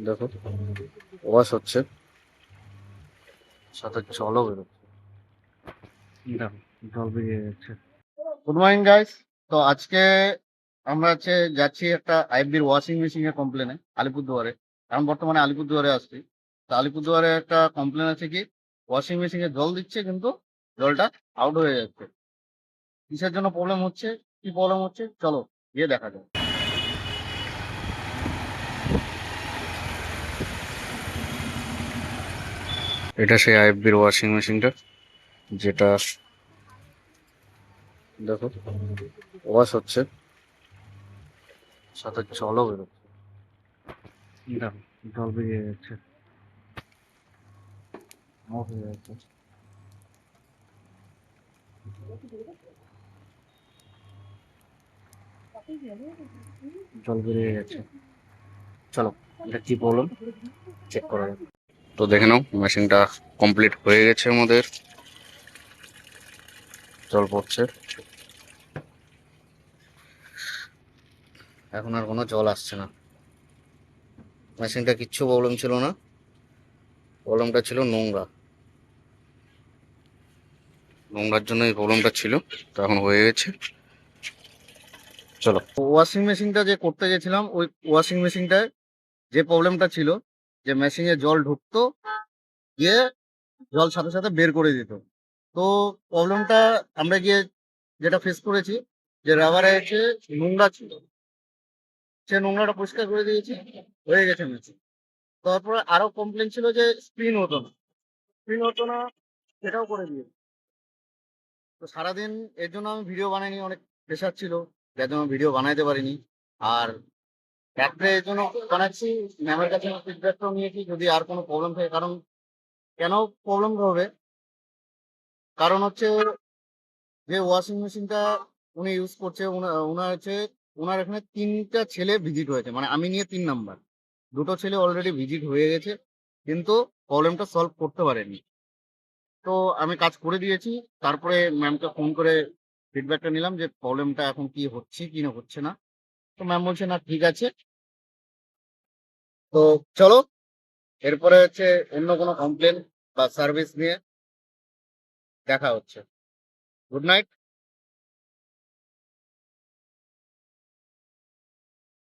দেখো ওয়াশ হচ্ছে, সাথে জলও বেরোচ্ছে। দেখো জল বেরিয়ে যাচ্ছে। Good morning guys. তো আজকে আমরা যাচ্ছি একটা আইএফবির ওয়াশিং মেশিন এর কমপ্লেনে আলিপুরদুয়ারে। কারণ বর্তমানে আলিপুরদুয়ারে আসছি। তো আলিপুরদুয়ারে একটা কমপ্লেন আছে কি, ওয়াশিং মেশিনে জল দিচ্ছে কিন্তু জলটা আউট হয়ে যাচ্ছে। কিসের জন্য প্রবলেম হচ্ছে, কি প্রবলেম হচ্ছে, চলো গিয়ে দেখা যাক। এটা সেই আইএফবির ওয়াশিং মেশিনটা, যেটা দেখো ওয়াশ হচ্ছে, সাথে জলও বেরোচ্ছে। দেখো জল বেরিয়ে যাচ্ছে, অফ হয়ে যাচ্ছে। জল বেরিয়ে গেছে। চলো এটা কি প্রবলেম চেক করা যাক। তো দেখে নাও, মেশিনটা কমপ্লিট হয়ে গেছে আমাদের। জল পড়ছে, এখন আর কোনো জল আসছে না। মেশিনটা কিচ্ছু প্রবলেম ছিল না, প্রবলেমটা ছিল নোংরার জন্য এই প্রবলেমটা ছিল। তো এখন হয়ে গেছে। চলো, ওয়াশিং মেশিনটা যে করতে গেছিলাম, ওই ওয়াশিং মেশিনটায় যে প্রবলেমটা ছিল, যে মেশিনে জল ঢুকতো, গিয়ে জল সাথে সাথে বের করে দিত। তো প্রবলেমটা আমরা গিয়ে যেটা ফেস করেছি, যে রাবারে নোংরা ছিল, সে নোংরাটা পরিষ্কার করে দিয়েছি, হয়ে গেছে মেশিন। তারপরে আরো কমপ্লেন ছিল যে স্পিন হতো না, সেটাও করে দিয়েছি। তো সারাদিন এর জন্য আমি ভিডিও বানাইনি, অনেক প্রেশার ছিল, যার জন্য ভিডিও বানাইতে পারিনি। আর রাত্রে এর জন্য বানাচ্ছি, ম্যামের কাছে ফিডব্যাকটাও নিয়েছি যদি আর কোনো প্রবলেম থাকে। কারণ কেন প্রবলেম হবে, কারণ যে ওয়াশিং মেশিনটা উনি ইউজ করছে, ওনার এখানে 3টা ছেলে ভিজিট হয়েছে, মানে আমি নিয়ে 3 নাম্বার। 2টো ছেলে অলরেডি ভিজিট হয়ে গেছে, কিন্তু প্রবলেমটা সলভ করতে পারেনি। তো আমি কাজ করে দিয়েছি। তারপরে ম্যামকে ফোন করে ফিডব্যাকটা নিলাম যে প্রবলেমটা এখন কি হচ্ছে কি না হচ্ছে না। তো ম্যাম বলছে না ঠিক আছে। তো চলো, এরপরে অন্য কোনো কমপ্লেন বা সার্ভিস নিয়ে দেখা হচ্ছে। Good night.